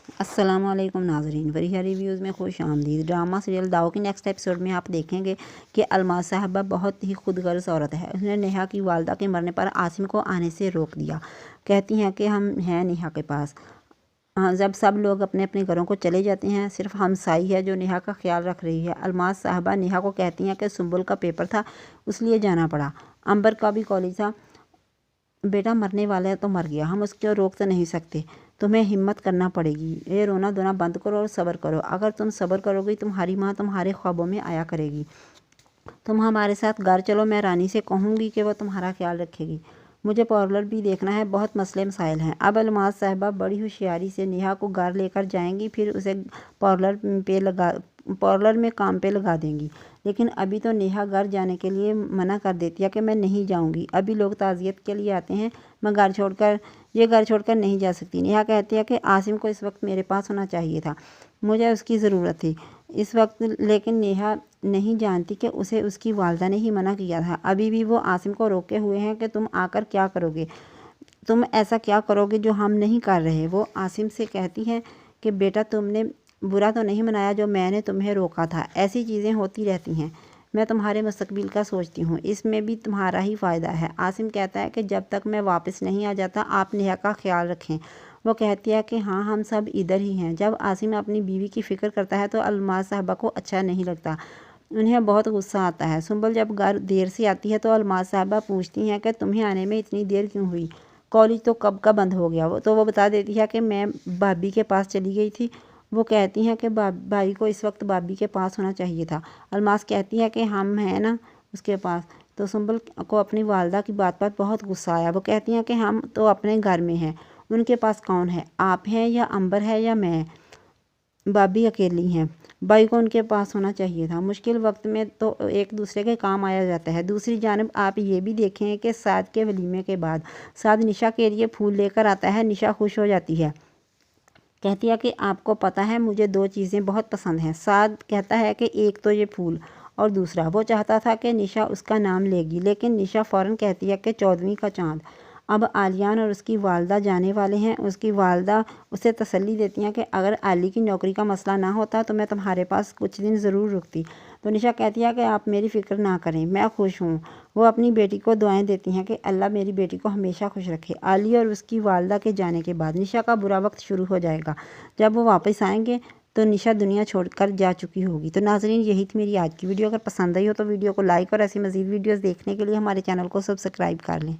السلام علیکم ناظرین، وریحہ ریویوز میں خوش آمدید۔ ڈرامہ سیریل داؤ کے نیکسٹ ایپیسوڈ میں آپ دیکھیں گے کہ الماس صاحبہ بہت ہی خود غرض عورت ہے۔ اس نے نیہا کی والدہ کے مرنے پر عاصم کو آنے سے روک دیا۔ کہتی ہیں کہ ہم ہیں نیہا کے پاس۔ جب سب لوگ اپنے اپنے گھروں کو چلے جاتے ہیں، صرف ہمسائی ہے جو نیہا کا خیال رکھ رہی ہے۔ الماس صاحبہ نیہا کو کہتی ہیں کہ سنبل کا پیپر تھا، اس لیے جانا پڑا۔ امبر کا بھی کالج تھا۔ بیٹا مرنے والا ہے تو مر گیا، ہم اس کو روک تو نہیں سکتے، تمہیں ہمت کرنا پڑے گی۔ یہ رونا دھونا بند کرو اور صبر کرو۔ اگر تم صبر کرو گی تمہاری ماں تمہارے خوابوں میں آیا کرے گی۔ تم ہمارے ساتھ گھر چلو، میں رانی سے کہوں گی کہ وہ تمہارا خیال رکھے گی۔ مجھے پارلر بھی دیکھنا ہے، بہت مسئلے مسائل ہیں۔ اب الماس صاحبہ بڑی ہوشیاری سے نیہا کو گھر لے کر جائیں گی، پھر اسے پارلر میں کام پہ لگا دیں گی۔ لیکن ابھی تو نیہا گھر جانے کے لیے منع کر دیتی ہے کہ میں نہیں جاؤں گی، ابھی لوگ تعزیت کے لیے آتے ہیں، میں گھر چھوڑ کر نہیں جا سکتی۔ نیہا کہتی ہے کہ عاصم کو اس وقت میرے پاس ہونا چاہیے تھا، مجھے اس کی ضرورت تھی اس وقت، لیکن نیہا نہیں جانتی کہ اسے اس کی والدہ نے ہی منع کیا تھا۔ ابھی بھی وہ عاصم کو روکے ہوئے ہیں کہ تم آ کر کیا کرو گے، تم ایسا کیا کرو گے جو ہم نہیں کر رہے۔ وہ عاصم سے کہتی ہے کہ بیٹا تم نے برا تو نہیں منایا جو میں نے تمہیں روکا تھا، ایسی چیزیں ہوتی رہتی ہیں، میں تمہارے مستقبل کا سوچتی ہوں، اس میں بھی تمہارا ہی فائدہ ہے۔ عاصم کہتا ہے کہ جب تک میں واپس نہیں آ جاتا آپ نیہا کا خیال رکھیں۔ وہ کہتی ہے کہ ہاں ہم سب ادھر ہی ہیں۔ جب عاصم اپنی بیوی کی فکر کرتا ہے تو الماس صاحبہ کو اچھا نہیں لگتا، انہیں بہت غصہ آتا ہے۔ سنبل جب گھر دیر سے آتی ہے تو الماس صاحبہ پوچھتی ہیں کہ تمہیں آنے میں اتنی دیر کیوں ہوئی، کالج تو کب کا بند ہو گیا۔ تو وہ بتا دیتی ہے کہ میں بھابی کے پاس چلی گئی تھی۔ وہ کہتی ہیں کہ بھائی کو اس وقت بھابی کے پاس ہونا چاہیے تھا۔ الماس کہتی ہے کہ ہم ہیں نا اس کے پاس۔ تو سنبل کو اپنی والدہ کی بات پر بہت غصہ آیا۔ وہ کہتی ہیں کہ ہم تو اپنے گھر میں ہیں، ان کے پاس کون ہے، آپ ہیں یا امبر ہے یا میں، بھابی اکیلی ہیں، بھائی کو ان کے پاس ہونا چاہیے تھا۔ مشکل وقت میں تو ایک دوسرے کے کام آیا جاتا ہے۔ دوسری جانب آپ یہ بھی دیکھیں کہ سعد کے ولیمے کے بعد سعد نشا کے لیے پھول لے کر آتا ہے، نشا خوش ہو جاتی ہے، کہتی ہے کہ آپ کو پتہ ہے مجھے دو چیزیں بہت پسند ہیں۔ سعد کہتا ہے کہ ایک تو یہ پھول اور دوسرا وہ چاہتا تھا کہ نشا اس کا نام لے گی، لیکن نشا فوراً کہتی ہے کہ 14ویں کا چاند۔ اب عالیان اور اس کی والدہ جانے والے ہیں۔ اس کی والدہ اسے تسلی دیتی ہیں کہ اگر علی کی نوکری کا مسئلہ نہ ہوتا تو میں تمہارے پاس کچھ دن ضرور رکتی۔ تو نشا کہتی ہے کہ آپ میری فکر نہ کریں، میں خوش ہوں۔ وہ اپنی بیٹی کو دعائیں دیتی ہیں کہ اللہ میری بیٹی کو ہمیشہ خوش رکھے۔ علی اور اس کی والدہ کے جانے کے بعد نشا کا برا وقت شروع ہو جائے گا۔ جب وہ واپس آئیں گے تو نشا دنیا چھوڑ کر جا چکی ہوگی۔ تو ناظرین یہی تھی میری آج کی ویڈیو، اگر پسند آئی ہو تو ویڈیو کو لائک اور ایسی مزید ویڈیوز دیکھنے کے لیے ہمارے چینل کو سبسکرائب کر لیں۔